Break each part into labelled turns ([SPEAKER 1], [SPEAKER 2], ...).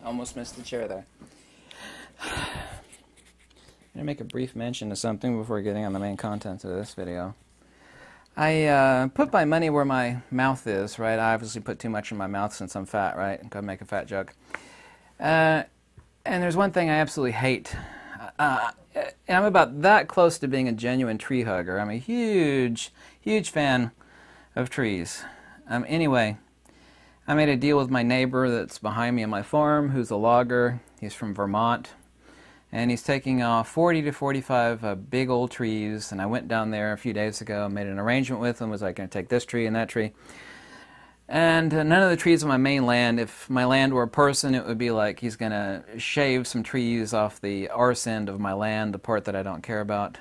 [SPEAKER 1] Almost missed the chair there. I'm going to make a brief mention of something before getting on the main content of this video. I put my money where my mouth is, right? I obviously put too much in my mouth since I'm fat, right? I'm going to make a fat joke. And there's one thing I absolutely hate. And I'm about that close to being a genuine tree hugger. I'm a huge, huge fan of trees. Anyway, I made a deal with my neighbor that's behind me on my farm, who's a logger. He's from Vermont. And he's taking 40 to 45 big old trees. And I went down there a few days ago and made an arrangement with him. Was like, going to take this tree and that tree. And none of the trees on my main land, if my land were a person, it would be like he's going to shave some trees off the arse end of my land, the part that I don't care about.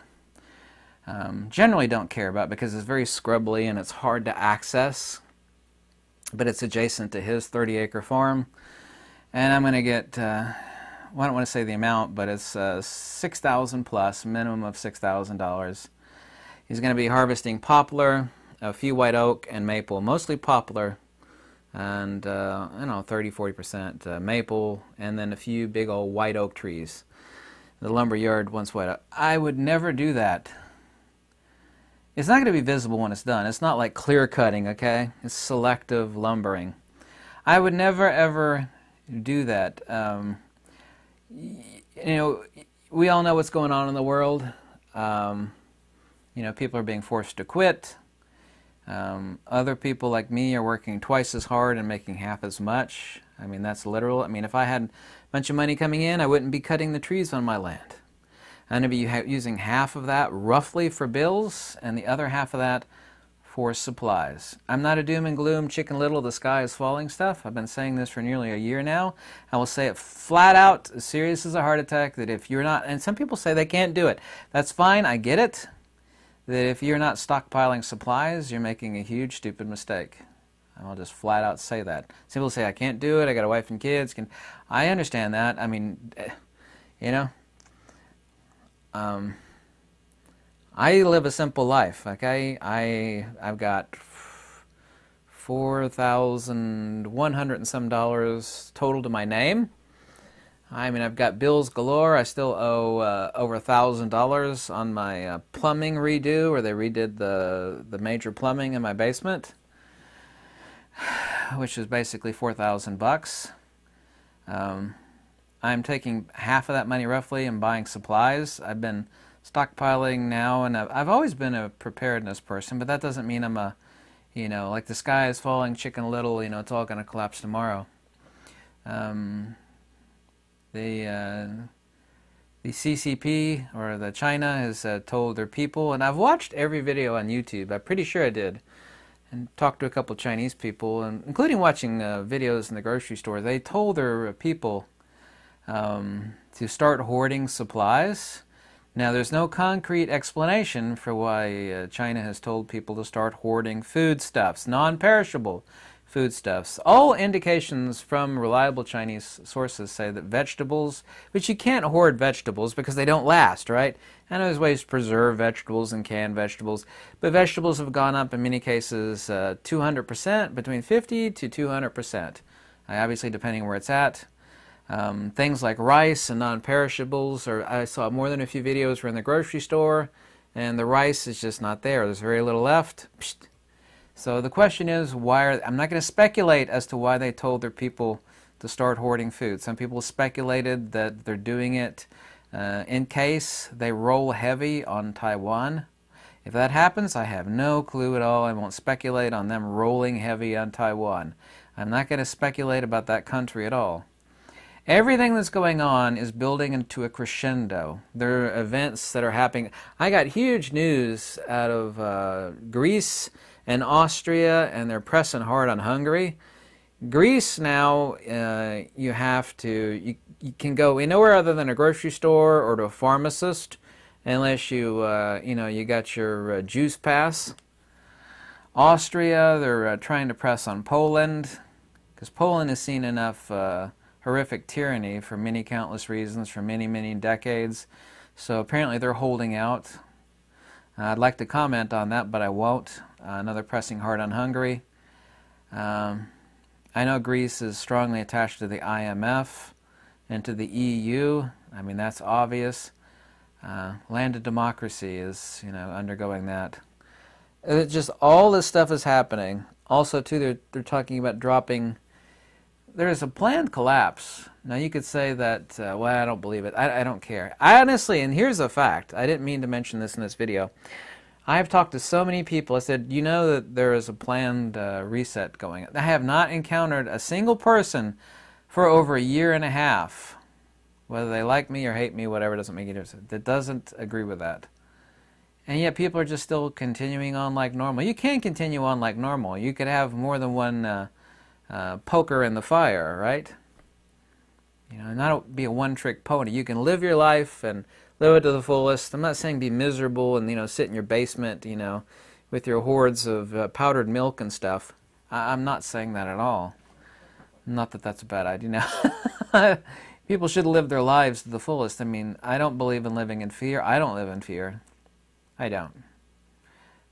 [SPEAKER 1] Generally don't care about because it's very scrubbly and it's hard to access. But it's adjacent to his 30-acre farm. And I'm going to get, well, I don't want to say the amount, but it's $6,000 plus, minimum of $6,000. He's going to be harvesting poplar, a few white oak, and maple, mostly poplar, and I don't know, 30-40% maple, and then a few big old white oak trees. The lumber yard wants white oak. I would never do that. It's not going to be visible when it's done. It's not like clear cutting, okay? It's selective lumbering. I would never ever do that. You know, we all know what's going on in the world. You know, people are being forced to quit. Other people like me are working twice as hard and making half as much. I mean, that's literal. I mean, if I had a bunch of money coming in, I wouldn't be cutting the trees on my land. I'm going to be using half of that roughly for bills and the other half of that for supplies. I'm not a doom and gloom, chicken little, the sky is falling stuff. I've been saying this for nearly a year now. I will say it flat out, as serious as a heart attack, that if you're not, and some people say they can't do it. That's fine, I get it. That if you're not stockpiling supplies, you're making a huge, stupid mistake. I'll just flat out say that. Some people say, I can't do it, I got a wife and kids. I understand that. I mean, you know, I live a simple life, okay? I've got $4,100 and some total to my name. I mean, I've got bills galore. I still owe over $1,000 on my plumbing redo, where they redid the major plumbing in my basement, which is basically $4,000. I'm taking half of that money roughly and buying supplies. I've been stockpiling now, and I've always been a preparedness person, but that doesn't mean I'm a, you know, like the sky is falling, chicken little, you know, it's all going to collapse tomorrow. The CCP, or the China, has told their people, and I've watched every video on YouTube, I'm pretty sure I did, and talked to a couple Chinese people, and including watching videos in the grocery store. They told their people to start hoarding supplies. Now, there's no concrete explanation for why China has told people to start hoarding foodstuffs, non-perishable foodstuffs. All indications from reliable Chinese sources say that vegetables, which you can't hoard vegetables because they don't last, right? I know there's ways to preserve vegetables and canned vegetables, but vegetables have gone up in many cases 200%, between 50 to 200%, obviously depending where it's at. Things like rice and non-perishables, or I saw more than a few videos where in the grocery store, and the rice is just not there. There's very little left. Psst. So the question is, I'm not going to speculate as to why they told their people to start hoarding food. Some people speculated that they're doing it in case they roll heavy on Taiwan. If that happens, I have no clue at all. I won't speculate on them rolling heavy on Taiwan. I'm not going to speculate about that country at all. Everything that's going on is building into a crescendo. There are events that are happening. I got huge news out of Greece and Austria, and they're pressing hard on Hungary. Greece now, you can go nowhere other than a grocery store or to a pharmacist, unless you you got your juice pass. Austria, they're trying to press on Poland, because Poland has seen enough horrific tyranny for many countless reasons for many, many decades. So apparently they're holding out. I'd like to comment on that, but I won't. Another pressing hard on Hungary. I know Greece is strongly attached to the IMF and to the EU. I mean, that's obvious. Land of democracy is, undergoing that. It's just all this stuff is happening. Also, too, they're talking about dropping. There is a planned collapse. Now, you could say that, well, I don't believe it. I don't care. I honestly, and here's a fact. I didn't mean to mention this in this video. I've talked to so many people. I said, you know that there is a planned reset going on. I have not encountered a single person for over a year and a half, whether they like me or hate me, whatever, doesn't make any difference, that doesn't agree with that. And yet people are just still continuing on like normal. You can continue on like normal. You could have more than one poker in the fire, right? Not be a one-trick pony. You can live your life and live it to the fullest. I'm not saying be miserable and, sit in your basement, with your hoards of powdered milk and stuff. I'm not saying that at all. Not that that's a bad idea. Now, people should live their lives to the fullest. I mean, I don't believe in living in fear. I don't live in fear. I don't.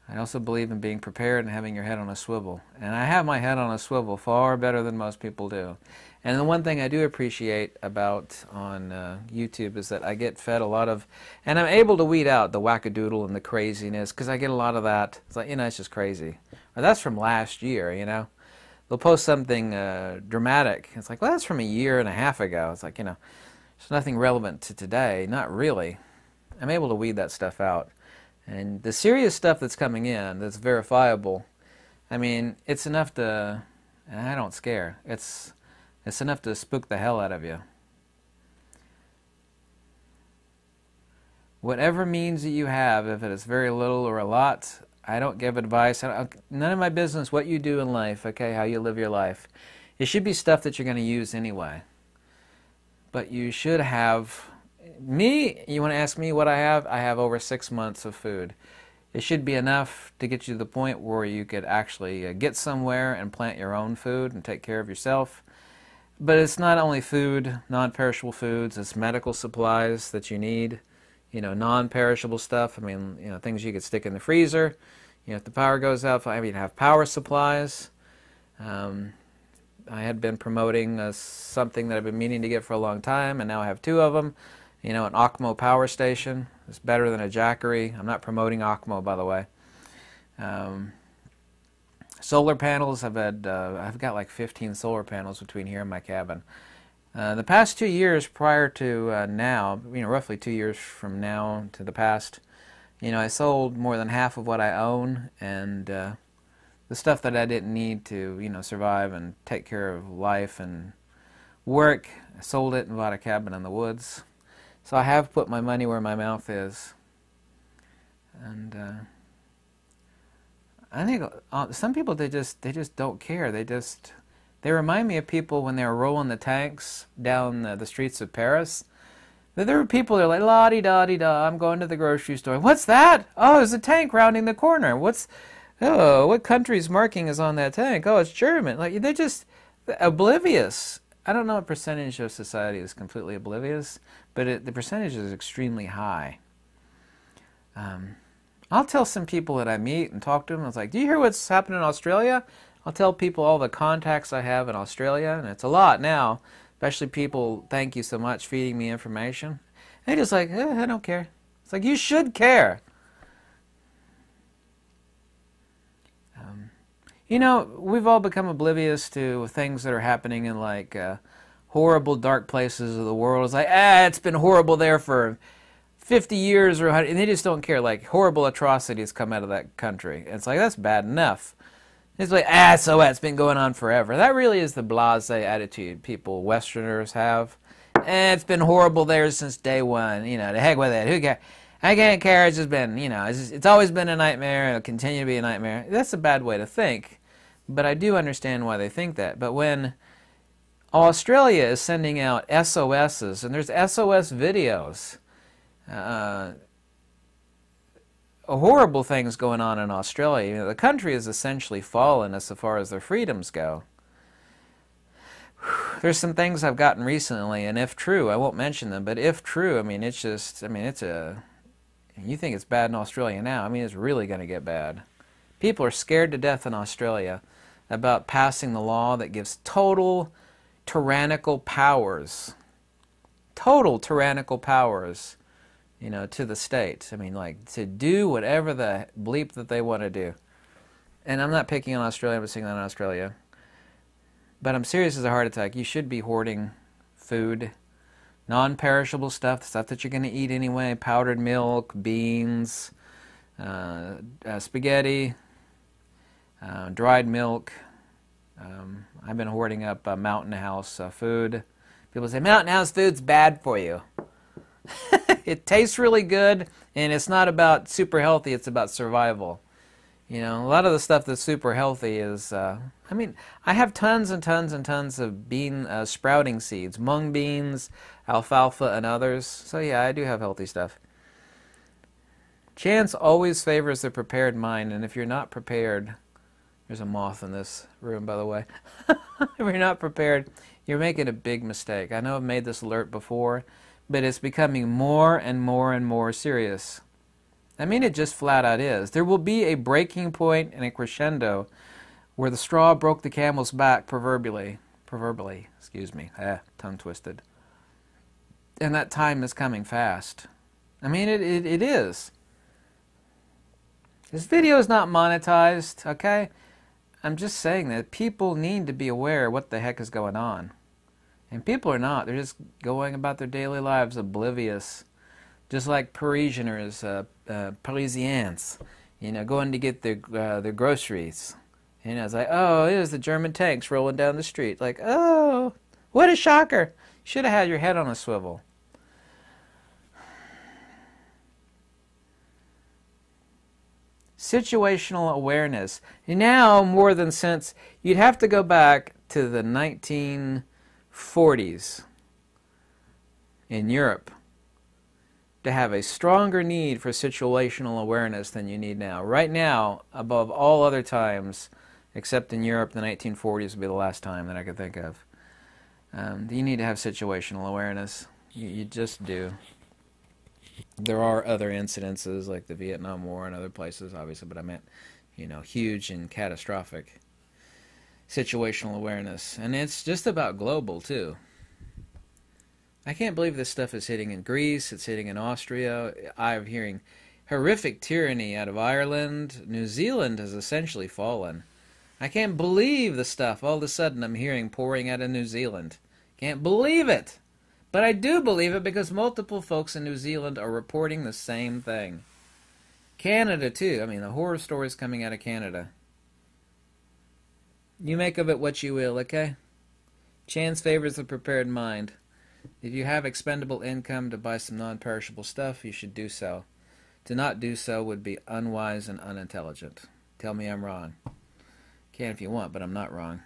[SPEAKER 1] I also believe in being prepared and having your head on a swivel. And I have my head on a swivel far better than most people do. And the one thing I do appreciate about on YouTube is that I get fed a lot of, and I'm able to weed out the wackadoodle and the craziness, because I get a lot of that. It's like, it's just crazy. Or that's from last year, They'll post something dramatic. It's like, well, that's from a year and a half ago. It's like, there's nothing relevant to today. Not really. I'm able to weed that stuff out. And the serious stuff that's coming in, that's verifiable, I mean, it's enough to, and I don't scare. It's enough to spook the hell out of you. Whatever means that you have, if it is very little or a lot, I don't give advice. None of my business what you do in life, okay, how you live your life. It should be stuff that you're going to use anyway. But you should have, you want to ask me what I have? I have over 6 months of food. It should be enough to get you to the point where you could actually get somewhere and plant your own food and take care of yourself. But it's not only food, non-perishable foods, it's medical supplies that you need, non-perishable stuff. I mean, things you could stick in the freezer. If the power goes out, have power supplies. I had been promoting something that I've been meaning to get for a long time, and now I have 2 of them. An Ocmo power station. It's better than a Jackery. I'm not promoting Ocmo, by the way. Solar panels, I've got like 15 solar panels between here and my cabin. The past 2 years prior to now, roughly 2 years from now to the past, I sold more than half of what I own, and the stuff that I didn't need to, survive and take care of life and work, I sold it and bought a cabin in the woods. So I have put my money where my mouth is. And I think some people, they just don't care. They remind me of people when they were rolling the tanks down the streets of Paris. There were people that are like, la-di-da-di-da, I'm going to the grocery store. What's that? Oh, there's a tank rounding the corner. What country's marking is on that tank? Oh, it's German. Like, they're just oblivious. I don't know what percentage of society is completely oblivious, but the percentage is extremely high. I'll tell some people that I meet and talk to them, I was like, do you hear what's happening in Australia? I'll tell people all the contacts I have in Australia, and it's a lot now, especially people, thank you so much, feeding me information. And they're just like, I don't care. It's like, you should care. We've all become oblivious to things that are happening in like horrible dark places of the world. It's like, it's been horrible there for 50 years or 100, and they just don't care. Like, horrible atrocities come out of that country. It's like, that's bad enough. It's like, so what? It's been going on forever. That really is the blasé attitude people, Westerners, have. It's been horrible there since day one. The heck with it. Who cares? I can't care. It's just been, it's always been a nightmare. It'll continue to be a nightmare. That's a bad way to think. But I do understand why they think that. But when Australia is sending out SOSs, and there's SOS videos, horrible things going on in Australia. The country is essentially fallen as far as their freedoms go. There's some things I've gotten recently, and if true, I won't mention them, but if true, it's And you think it's bad in Australia now. I mean, it's really going to get bad. People are scared to death in Australia about passing the law that gives total tyrannical powers, you know, to the state. I mean, like, to do whatever the bleep that they want to do. And I'm not picking on Australia, I'm saying that in Australia. But I'm serious as a heart attack. You should be hoarding food, non-perishable stuff, stuff that you're going to eat anyway, powdered milk, beans, spaghetti, dried milk. I've been hoarding up Mountain House food. People say, Mountain House food's bad for you. It tastes really good, and it's not about super healthy, it's about survival. You know, a lot of the stuff that's super healthy is, I mean, I have tons and tons and tons of bean sprouting seeds, mung beans, alfalfa, and others. So yeah, I do have healthy stuff. Chance always favors the prepared mind, and if you're not prepared, there's a moth in this room, by the way. If you're not prepared, you're making a big mistake. I know I've made this alert before, but it's becoming more and more and more serious. I mean, it just flat out is. There will be a breaking point and a crescendo where the straw broke the camel's back, proverbially, excuse me, tongue twisted. And that time is coming fast. I mean, it is. This video is not monetized, okay? I'm just saying that people need to be aware of what the heck is going on. And people are not. They're just going about their daily lives oblivious. Just like Parisians, Parisians, you know, going to get their groceries. You know, it's like, oh, there's the German tanks rolling down the street. Like, oh, what a shocker. You should have had your head on a swivel. Situational awareness. Now, more than since, you'd have to go back to the 1940s in Europe to have a stronger need for situational awareness than you need now. Right now, above all other times, except in Europe, the 1940s would be the last time that I could think of. You need to have situational awareness. You just do. There are other incidences like the Vietnam War and other places, obviously, but I meant, you know, huge and catastrophic situational awareness. And it's just about global, too. I can't believe this stuff is hitting in Greece, it's hitting in Austria. I'm hearing horrific tyranny out of Ireland. New Zealand has essentially fallen. I can't believe the stuff all of a sudden I'm hearing pouring out of New Zealand. Can't believe it. But I do believe it because multiple folks in New Zealand are reporting the same thing. Canada, too. I mean, the horror stories coming out of Canada. You make of it what you will, okay? Chance favors the prepared mind. If you have expendable income to buy some non-perishable stuff, you should do so. To not do so would be unwise and unintelligent. Tell me I'm wrong. Can if you want, but I'm not wrong.